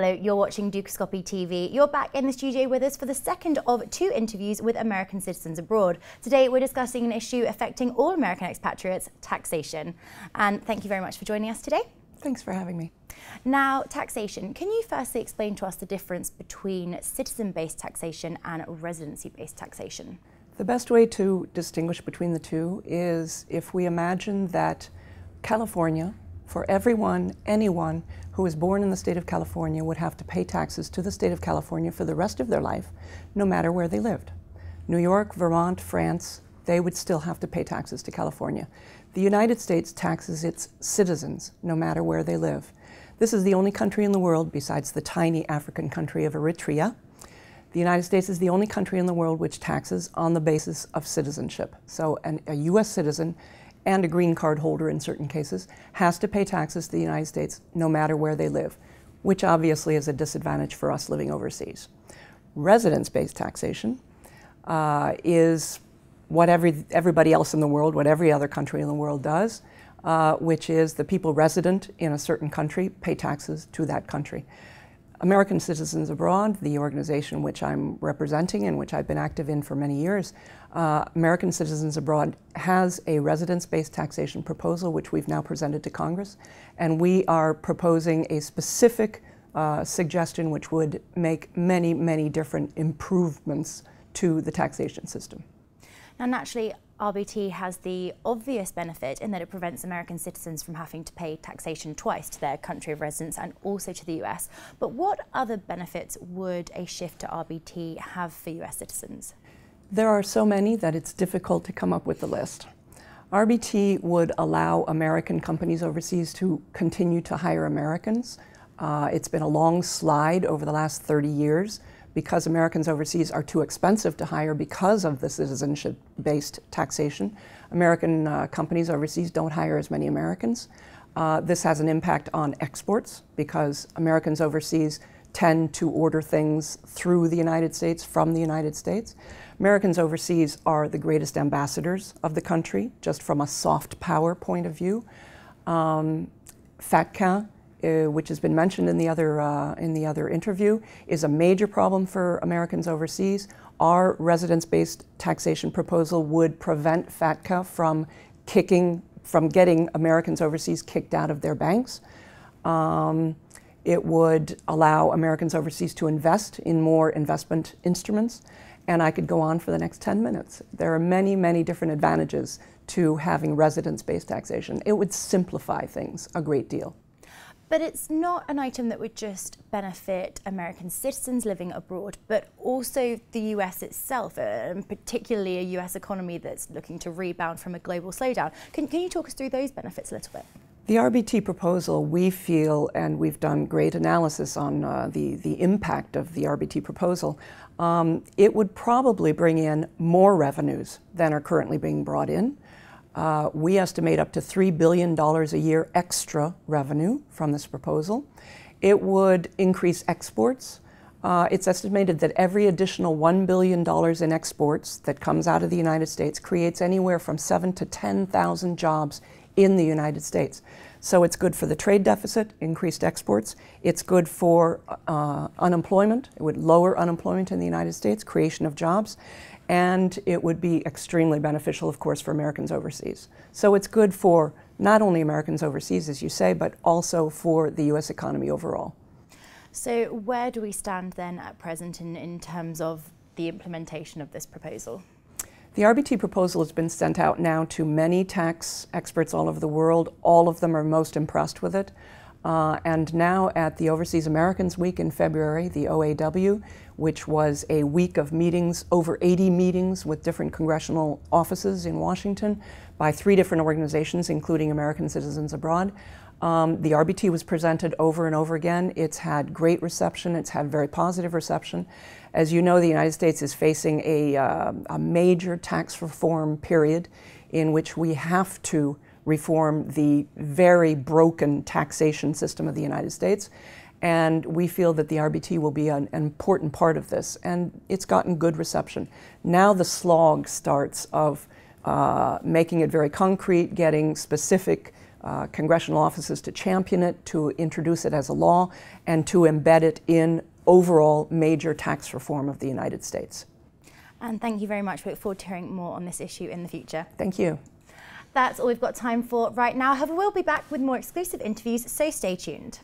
Hello, you're watching Dukascopy TV. You're back in the studio with us for the second of two interviews with American citizens abroad. Today we're discussing an issue affecting all American expatriates, taxation. And thank you very much for joining us today. Thanks for having me. Now, taxation. Can you firstly explain to us the difference between citizen-based taxation and residency-based taxation? The best way to distinguish between the two is if we imagine that California, for everyone, anyone who is born in the state of California would have to pay taxes to the state of California for the rest of their life, no matter where they lived. New York, Vermont, France, they would still have to pay taxes to California. The United States taxes its citizens, no matter where they live. This is the only country in the world, besides the tiny African country of Eritrea. The United States is the only country in the world which taxes on the basis of citizenship. So a U.S. citizen and a green card holder in certain cases has to pay taxes to the United States no matter where they live, which obviously is a disadvantage for us living overseas. Residence-based taxation is what everybody else in the world, what every other country in the world does, which is the people resident in a certain country pay taxes to that country. American Citizens Abroad, the organization which I'm representing and which I've been active in for many years, American Citizens Abroad has a residence-based taxation proposal which we've now presented to Congress, and we are proposing a specific suggestion which would make many, many different improvements to the taxation system. Now, naturally, RBT has the obvious benefit in that it prevents American citizens from having to pay taxation twice to their country of residence and also to the US. But what other benefits would a shift to RBT have for US citizens? There are so many that it's difficult to come up with the list. RBT would allow American companies overseas to continue to hire Americans. It's been a long slide over the last 30 years. Because Americans overseas are too expensive to hire because of the citizenship-based taxation, American companies overseas don't hire as many Americans. This has an impact on exports because Americans overseas tend to order things through the United States, from the United States. Americans overseas are the greatest ambassadors of the country, just from a soft power point of view. FATCA, which has been mentioned in the other interview, is a major problem for Americans overseas. Our residence-based taxation proposal would prevent FATCA from getting Americans overseas kicked out of their banks. It would allow Americans overseas to invest in more investment instruments, and I could go on for the next 10 minutes. There are many, many different advantages to having residence-based taxation. It would simplify things a great deal. But it's not an item that would just benefit American citizens living abroad, but also the US itself, and particularly a US economy that's looking to rebound from a global slowdown. Can you talk us through those benefits a little bit? The RBT proposal, we feel, and we've done great analysis on the impact of the RBT proposal, it would probably bring in more revenues than are currently being brought in. We estimate up to $3 billion a year extra revenue from this proposal. It would increase exports. It's estimated that every additional $1 billion in exports that comes out of the United States creates anywhere from 7,000 to 10,000 jobs in the United States. So it's good for the trade deficit, increased exports. It's good for unemployment. It would lower unemployment in the United States, creation of jobs. And it would be extremely beneficial, of course, for Americans overseas. So it's good for not only Americans overseas, as you say, but also for the U.S. economy overall. So where do we stand then at present in terms of the implementation of this proposal? The RBT proposal has been sent out now to many tax experts all over the world. All of them are most impressed with it. And now at the Overseas Americans Week in February, the OAW, which was a week of meetings, over 80 meetings with different congressional offices in Washington by 3 different organizations, including American Citizens Abroad. The RBT was presented over and over again. It's had great reception. It's had very positive reception. As you know, the United States is facing a major tax reform period in which we have to reform the very broken taxation system of the United States. And we feel that the RBT will be an important part of this. And it's gotten good reception. Now the slog starts of making it very concrete, getting specific congressional offices to champion it, to introduce it as a law, and to embed it in overall major tax reform of the United States. And thank you very much. We look forward to hearing more on this issue in the future. Thank you. That's all we've got time for right now. However, we'll be back with more exclusive interviews, so stay tuned.